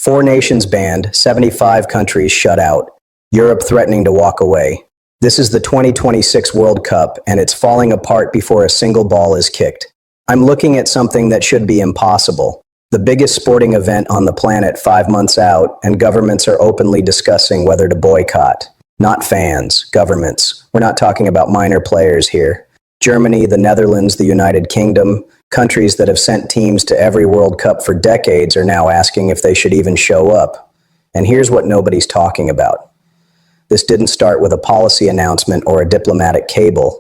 4 nations banned, 75 countries shut out, Europe threatening to walk away. This is the 2026 World Cup, and it's falling apart before a single ball is kicked. I'm looking at something that should be impossible. The biggest sporting event on the planet 5 months out, and governments are openly discussing whether to boycott. Not fans, governments. We're not talking about minor players here. Germany, the Netherlands, the United Kingdom, countries that have sent teams to every World Cup for decades are now asking if they should even show up. And here's what nobody's talking about. This didn't start with a policy announcement or a diplomatic cable.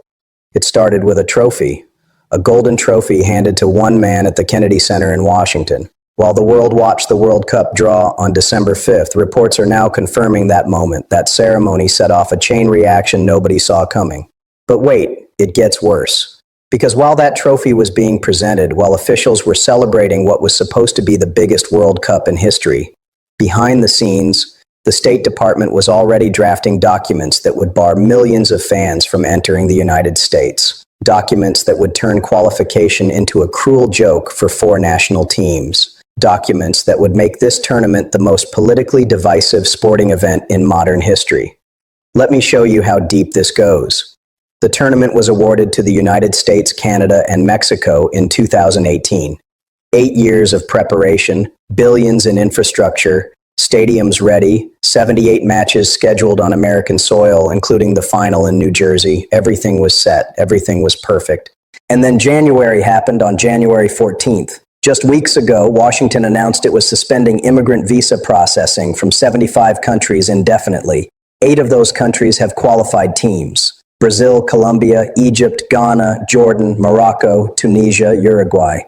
It started with a trophy. A golden trophy handed to one man at the Kennedy Center in Washington. While the world watched the World Cup draw on December 5th, reports are now confirming that moment. That ceremony set off a chain reaction nobody saw coming. But wait, it gets worse. Because while that trophy was being presented, while officials were celebrating what was supposed to be the biggest World Cup in history, behind the scenes, the State Department was already drafting documents that would bar millions of fans from entering the United States. Documents that would turn qualification into a cruel joke for 4 national teams. Documents that would make this tournament the most politically divisive sporting event in modern history. Let me show you how deep this goes. The tournament was awarded to the United States, Canada, and Mexico in 2018. 8 years of preparation, billions in infrastructure, stadiums ready, 78 matches scheduled on American soil, including the final in New Jersey. Everything was set. Everything was perfect. And then January happened on January 14th. Just weeks ago, Washington announced it was suspending immigrant visa processing from 75 countries indefinitely. 8 of those countries have qualified teams. Brazil, Colombia, Egypt, Ghana, Jordan, Morocco, Tunisia, Uruguay.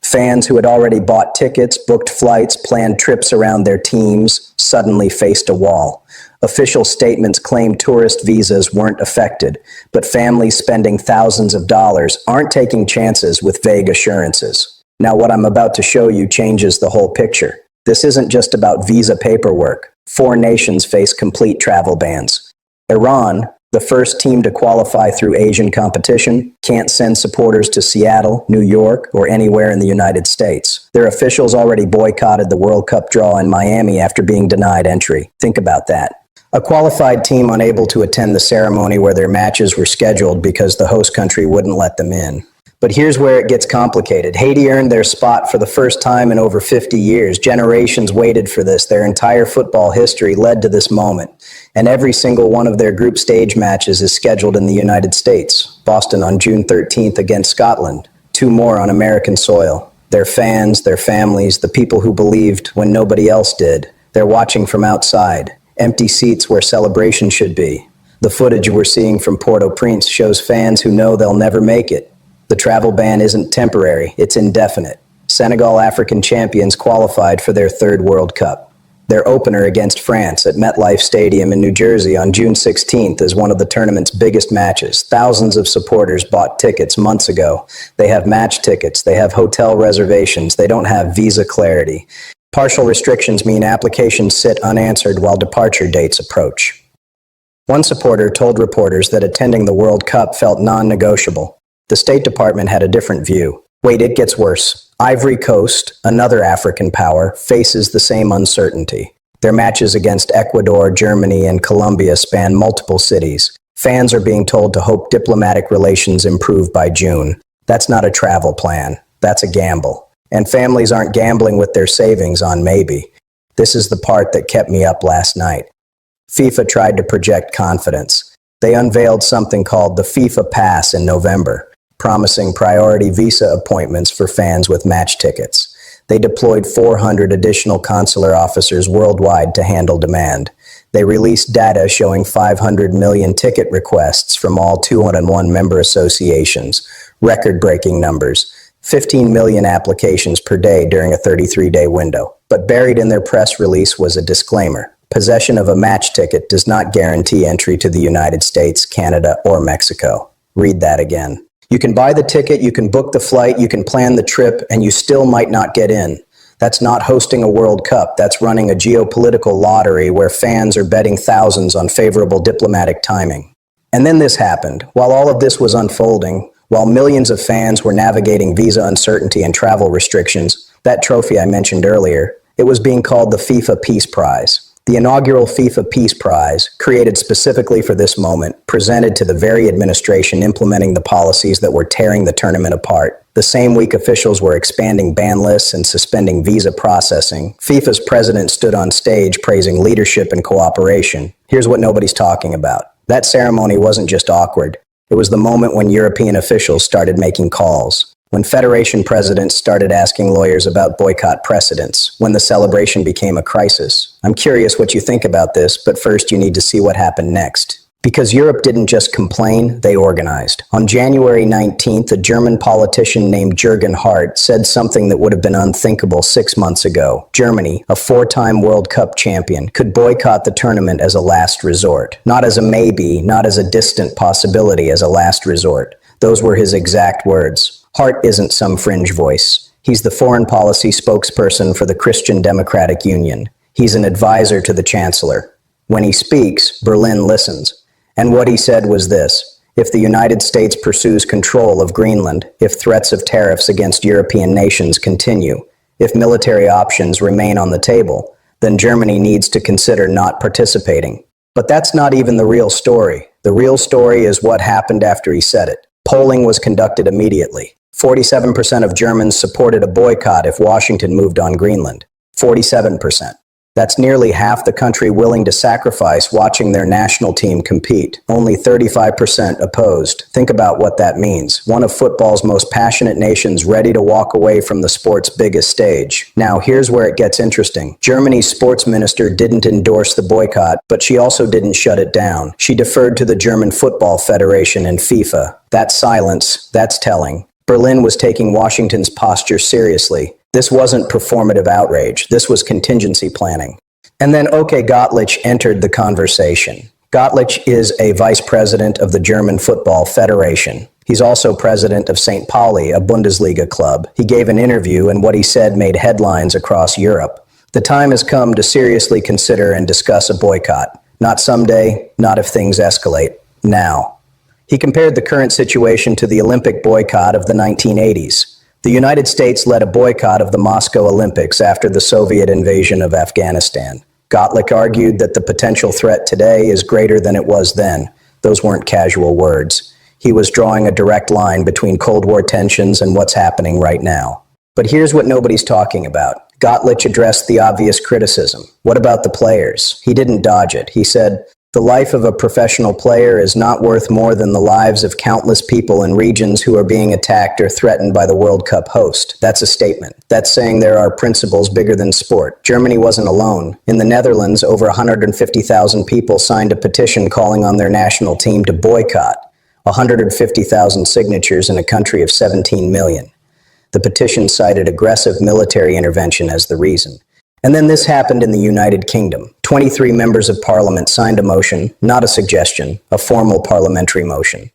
Fans who had already bought tickets, booked flights, planned trips around their teams, suddenly faced a wall. Official statements claimed tourist visas weren't affected, but families spending thousands of dollars aren't taking chances with vague assurances. Now, what I'm about to show you changes the whole picture. This isn't just about visa paperwork. 4 nations face complete travel bans. Iran, the first team to qualify through Asian competition, can't send supporters to Seattle, New York, or anywhere in the United States. Their officials already boycotted the World Cup draw in Miami after being denied entry. Think about that. A qualified team unable to attend the ceremony where their matches were scheduled because the host country wouldn't let them in. But here's where it gets complicated. Haiti earned their spot for the first time in over 50 years. Generations waited for this. Their entire football history led to this moment. And every single one of their group stage matches is scheduled in the United States. Boston on June 13th against Scotland. 2 more on American soil. Their fans, their families, the people who believed when nobody else did. They're watching from outside. Empty seats where celebration should be. The footage we're seeing from Port-au-Prince shows fans who know they'll never make it. The travel ban isn't temporary, it's indefinite. Senegal African champions qualified for their 3rd World Cup. Their opener against France at MetLife Stadium in New Jersey on June 16th is one of the tournament's biggest matches. Thousands of supporters bought tickets months ago. They have match tickets, they have hotel reservations, they don't have visa clarity. Partial restrictions mean applications sit unanswered while departure dates approach. One supporter told reporters that attending the World Cup felt non-negotiable. The State Department had a different view. Wait, it gets worse. Ivory Coast, another African power, faces the same uncertainty. Their matches against Ecuador, Germany, and Colombia span multiple cities. Fans are being told to hope diplomatic relations improve by June. That's not a travel plan. That's a gamble. And families aren't gambling with their savings on maybe. This is the part that kept me up last night. FIFA tried to project confidence. They unveiled something called the FIFA Pass in November, promising priority visa appointments for fans with match tickets. They deployed 400 additional consular officers worldwide to handle demand. They released data showing 500 million ticket requests from all 201 member associations, record-breaking numbers, 15 million applications per day during a 33-day window. But buried in their press release was a disclaimer. Possession of a match ticket does not guarantee entry to the United States, Canada, or Mexico. Read that again. You can buy the ticket, you can book the flight, you can plan the trip, and you still might not get in. That's not hosting a World Cup. That's running a geopolitical lottery where fans are betting thousands on favorable diplomatic timing. And then this happened. While all of this was unfolding, while millions of fans were navigating visa uncertainty and travel restrictions, that trophy I mentioned earlier, It was being called the FIFA Peace Prize. The inaugural FIFA Peace Prize, created specifically for this moment, presented to the very administration implementing the policies that were tearing the tournament apart. The same week officials were expanding ban lists and suspending visa processing. FIFA's president stood on stage praising leadership and cooperation. Here's what nobody's talking about. That ceremony wasn't just awkward. It was the moment when European officials started making calls. When federation presidents started asking lawyers about boycott precedents, when the celebration became a crisis. I'm curious what you think about this, but first you need to see what happened next. Because Europe didn't just complain, they organized. On January 19th, a German politician named Jürgen Hart said something that would have been unthinkable 6 months ago. Germany, a 4-time World Cup champion, could boycott the tournament as a last resort. Not as a maybe, not as a distant possibility, as a last resort. Those were his exact words. Hart isn't some fringe voice. He's the foreign policy spokesperson for the Christian Democratic Union. He's an advisor to the chancellor. When he speaks, Berlin listens. And what he said was this: if the United States pursues control of Greenland, if threats of tariffs against European nations continue, if military options remain on the table, then Germany needs to consider not participating. But that's not even the real story. The real story is what happened after he said it. Polling was conducted immediately. 47% of Germans supported a boycott if Washington moved on Greenland. 47%. That's nearly half the country willing to sacrifice watching their national team compete. Only 35% opposed. Think about what that means. One of football's most passionate nations ready to walk away from the sport's biggest stage. Now, here's where it gets interesting. Germany's sports minister didn't endorse the boycott, but she also didn't shut it down. She deferred to the German Football Federation and FIFA. That silence, that's telling. Berlin was taking Washington's posture seriously. This wasn't performative outrage. This was contingency planning. And then Gottlich entered the conversation. Gottlich is a vice president of the German Football Federation. He's also president of St. Pauli, a Bundesliga club. He gave an interview, and what he said made headlines across Europe. The time has come to seriously consider and discuss a boycott. Not someday, not if things escalate. Now. He compared the current situation to the Olympic boycott of the 1980s. The United States led a boycott of the Moscow Olympics after the Soviet invasion of Afghanistan. Gottlich argued that the potential threat today is greater than it was then. Those weren't casual words. He was drawing a direct line between Cold War tensions and what's happening right now. But here's what nobody's talking about. Gottlich addressed the obvious criticism. What about the players? He didn't dodge it. He said, "The life of a professional player is not worth more than the lives of countless people in regions who are being attacked or threatened by the World Cup host." That's a statement. That's saying there are principles bigger than sport. Germany wasn't alone. In the Netherlands, over 150,000 people signed a petition calling on their national team to boycott. 150,000 signatures in a country of 17 million. The petition cited aggressive military intervention as the reason. And then this happened in the United Kingdom. 23 members of parliament signed a motion, not a suggestion, a formal parliamentary motion.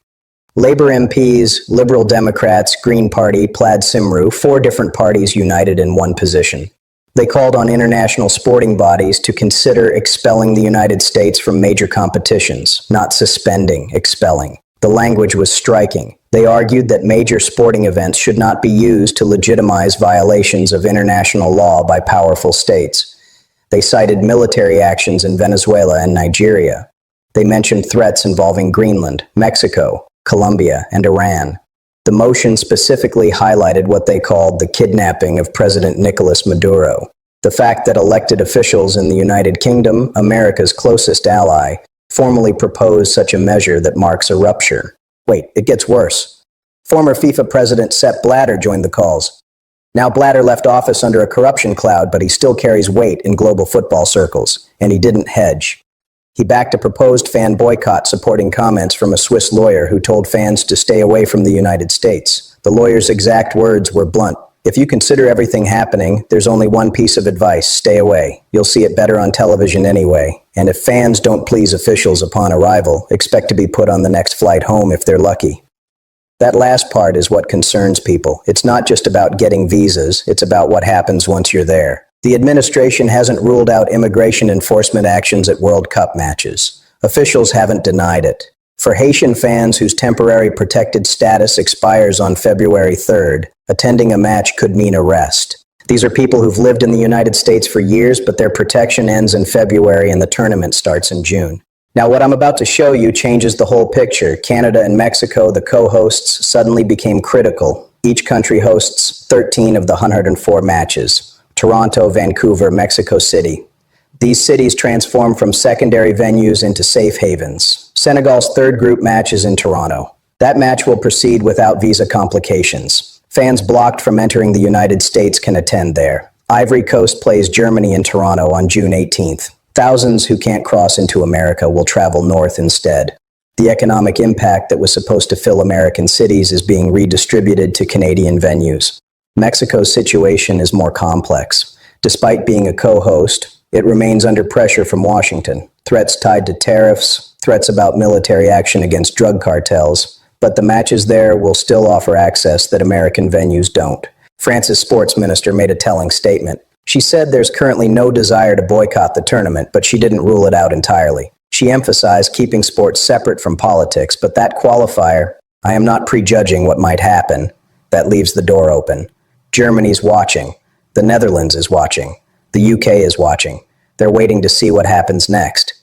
Labour MPs, Liberal Democrats, Green Party, Plaid Cymru, 4 different parties united in one position. They called on international sporting bodies to consider expelling the United States from major competitions, not suspending, expelling. The language was striking. They argued that major sporting events should not be used to legitimize violations of international law by powerful states. They cited military actions in Venezuela and Nigeria. They mentioned threats involving Greenland, Mexico, Colombia, and Iran. The motion specifically highlighted what they called the kidnapping of President Nicolas Maduro. The fact that elected officials in the United Kingdom, America's closest ally, formally proposed such a measure that marks a rupture. Wait, it gets worse. Former FIFA president Sepp Blatter joined the calls. Now Blatter left office under a corruption cloud, but he still carries weight in global football circles, and he didn't hedge. He backed a proposed fan boycott supporting comments from a Swiss lawyer who told fans to stay away from the United States. The lawyer's exact words were blunt. "If you consider everything happening, there's only one piece of advice: stay away. You'll see it better on television anyway. And if fans don't please officials upon arrival, expect to be put on the next flight home if they're lucky." That last part is what concerns people. It's not just about getting visas, it's about what happens once you're there. The administration hasn't ruled out immigration enforcement actions at World Cup matches. Officials haven't denied it. For Haitian fans whose temporary protected status expires on February 3rd, attending a match could mean arrest. These are people who've lived in the United States for years, but their protection ends in February and the tournament starts in June. Now, what I'm about to show you changes the whole picture. Canada and Mexico, the co-hosts, suddenly became critical. Each country hosts 13 of the 104 matches. Toronto, Vancouver, Mexico City. These cities transform from secondary venues into safe havens. Senegal's third group match is in Toronto. That match will proceed without visa complications. Fans blocked from entering the United States can attend there. Ivory Coast plays Germany in Toronto on June 18th. Thousands who can't cross into America will travel north instead. The economic impact that was supposed to fill American cities is being redistributed to Canadian venues. Mexico's situation is more complex. Despite being a co-host, it remains under pressure from Washington. Threats tied to tariffs, threats about military action against drug cartels, but the matches there will still offer access that American venues don't. France's sports minister made a telling statement. She said there's currently no desire to boycott the tournament, but she didn't rule it out entirely. She emphasized keeping sports separate from politics, but that qualifier, I am not prejudging what might happen, that leaves the door open. Germany's watching. The Netherlands is watching. The UK is watching. They're waiting to see what happens next.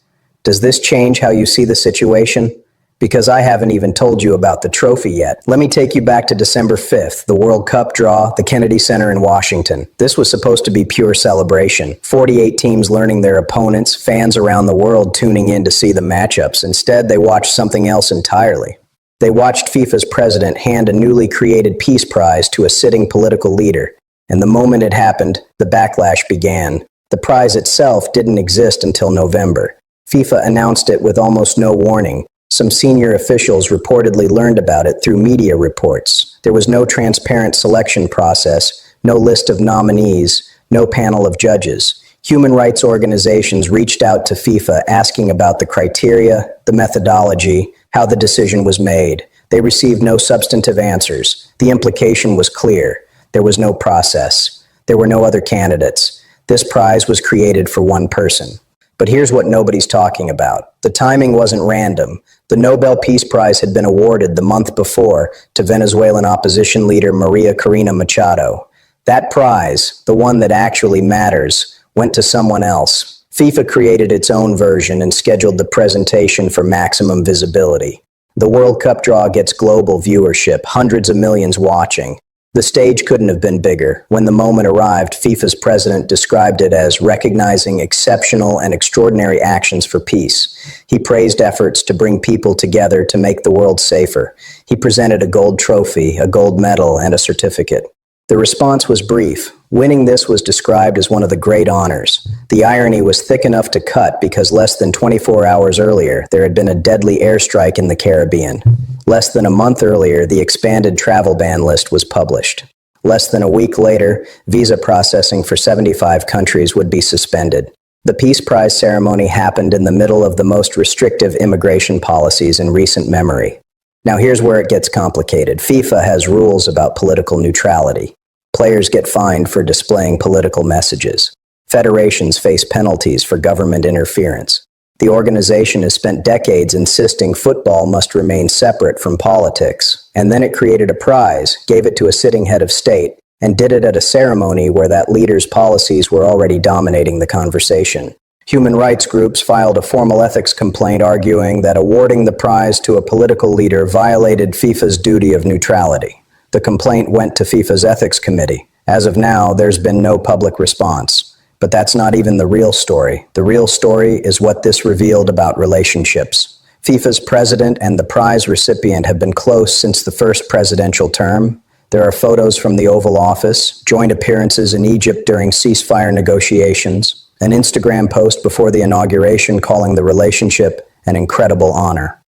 Does this change how you see the situation? Because I haven't even told you about the trophy yet. Let me take you back to December 5th, the World Cup draw, the Kennedy Center in Washington. This was supposed to be pure celebration. 48 teams learning their opponents, fans around the world tuning in to see the matchups. Instead, they watched something else entirely. They watched FIFA's president hand a newly created peace prize to a sitting political leader. And the moment it happened, the backlash began. The prize itself didn't exist until November. FIFA announced it with almost no warning. Some senior officials reportedly learned about it through media reports. There was no transparent selection process, no list of nominees, no panel of judges. Human rights organizations reached out to FIFA asking about the criteria, the methodology, how the decision was made. They received no substantive answers. The implication was clear. There was no process. There were no other candidates. This prize was created for one person. But here's what nobody's talking about. The timing wasn't random. The Nobel Peace Prize had been awarded the month before to Venezuelan opposition leader Maria Corina Machado. That prize, the one that actually matters, went to someone else. FIFA created its own version and scheduled the presentation for maximum visibility. The World Cup draw gets global viewership, hundreds of millions watching. The stage couldn't have been bigger. When the moment arrived, FIFA's president described it as recognizing exceptional and extraordinary actions for peace. He praised efforts to bring people together to make the world safer. He presented a gold trophy, a gold medal, and a certificate. The response was brief. Winning this was described as one of the great honors. The irony was thick enough to cut because less than 24 hours earlier, there had been a deadly airstrike in the Caribbean. Less than a month earlier, the expanded travel ban list was published. Less than a week later, visa processing for 75 countries would be suspended. The Peace Prize ceremony happened in the middle of the most restrictive immigration policies in recent memory. Now here's where it gets complicated. FIFA has rules about political neutrality. Players get fined for displaying political messages. Federations face penalties for government interference. The organization has spent decades insisting football must remain separate from politics, and then it created a prize, gave it to a sitting head of state, and did it at a ceremony where that leader's policies were already dominating the conversation. Human rights groups filed a formal ethics complaint arguing that awarding the prize to a political leader violated FIFA's duty of neutrality. The complaint went to FIFA's ethics committee. As of now, there's been no public response. But that's not even the real story. The real story is what this revealed about relationships. FIFA's president and the prize recipient have been close since the first presidential term. There are photos from the Oval Office, joint appearances in Egypt during ceasefire negotiations, an Instagram post before the inauguration calling the relationship an incredible honor.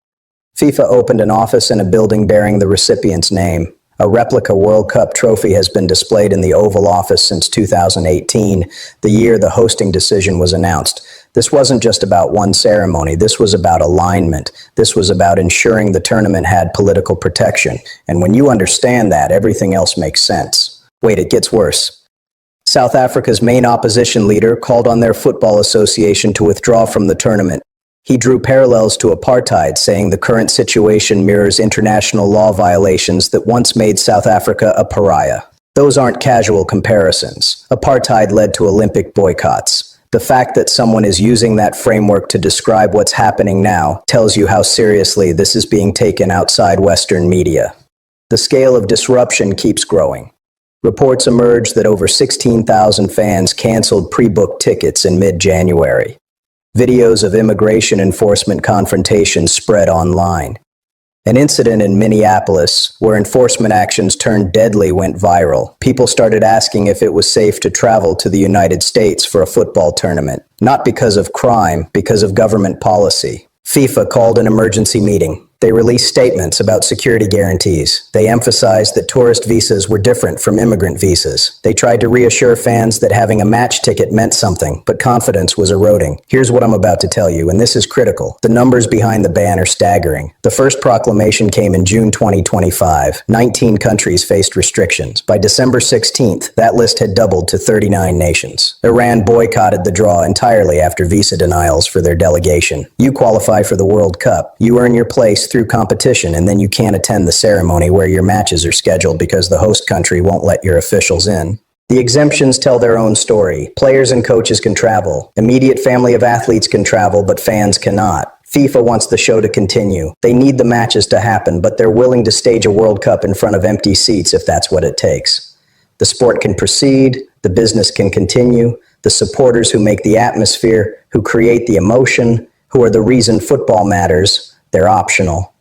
FIFA opened an office in a building bearing the recipient's name. A replica World Cup trophy has been displayed in the Oval Office since 2018, the year the hosting decision was announced. This wasn't just about one ceremony. This was about alignment. This was about ensuring the tournament had political protection. And when you understand that, everything else makes sense. Wait, it gets worse. South Africa's main opposition leader called on their football association to withdraw from the tournament. He drew parallels to apartheid, saying the current situation mirrors international law violations that once made South Africa a pariah. Those aren't casual comparisons. Apartheid led to Olympic boycotts. The fact that someone is using that framework to describe what's happening now tells you how seriously this is being taken outside Western media. The scale of disruption keeps growing. Reports emerged that over 16,000 fans canceled pre-booked tickets in mid-January. Videos of immigration enforcement confrontations spread online. An incident in Minneapolis, where enforcement actions turned deadly, went viral. People started asking if it was safe to travel to the United States for a football tournament. Not because of crime, because of government policy. FIFA called an emergency meeting. They released statements about security guarantees. They emphasized that tourist visas were different from immigrant visas. They tried to reassure fans that having a match ticket meant something, but confidence was eroding. Here's what I'm about to tell you, and this is critical. The numbers behind the ban are staggering. The first proclamation came in June 2025. 19 countries faced restrictions. By December 16th, that list had doubled to 39 nations. Iran boycotted the draw entirely after visa denials for their delegation. You qualify for the World Cup. You earn your place through competition, and then you can't attend the ceremony where your matches are scheduled because the host country won't let your officials in. The exemptions tell their own story. Players and coaches can travel. Immediate family of athletes can travel, but fans cannot. FIFA wants the show to continue. They need the matches to happen, but they're willing to stage a World Cup in front of empty seats if that's what it takes. The sport can proceed, the business can continue, the supporters who make the atmosphere, who create the emotion, who are the reason football matters, they're optional.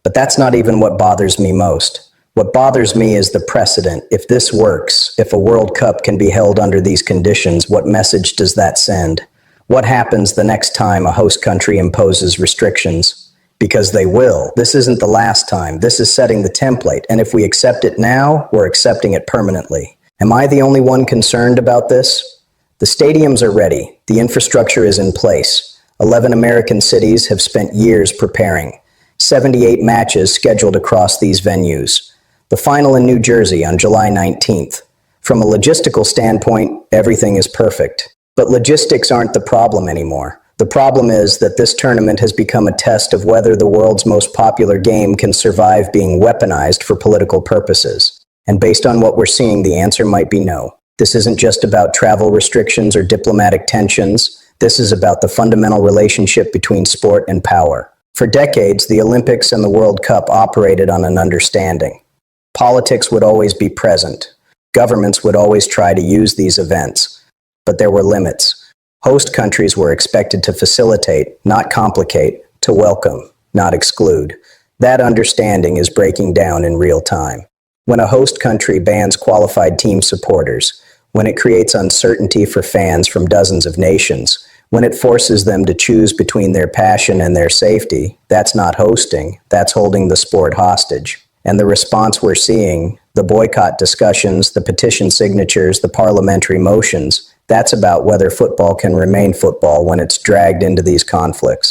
But that's not even what bothers me most. What bothers me is the precedent. If this works, if a World Cup can be held under these conditions, what message does that send? What happens the next time a host country imposes restrictions? Because they will. This isn't the last time. This is setting the template. And if we accept it now, we're accepting it permanently. Am I the only one concerned about this? The stadiums are ready. The infrastructure is in place. 11 American cities have spent years preparing. 78 matches scheduled across these venues. The final in New Jersey on July 19th. From a logistical standpoint, everything is perfect. But logistics aren't the problem anymore. The problem is that this tournament has become a test of whether the world's most popular game can survive being weaponized for political purposes. And based on what we're seeing, the answer might be no. This isn't just about travel restrictions or diplomatic tensions. This is about the fundamental relationship between sport and power. For decades, the Olympics and the World Cup operated on an understanding. Politics would always be present. Governments would always try to use these events. But there were limits. Host countries were expected to facilitate, not complicate, to welcome, not exclude. That understanding is breaking down in real time. When a host country bans qualified team supporters, when it creates uncertainty for fans from dozens of nations, when it forces them to choose between their passion and their safety, that's not hosting, that's holding the sport hostage. And the response we're seeing, the boycott discussions, the petition signatures, the parliamentary motions, that's about whether football can remain football when it's dragged into these conflicts.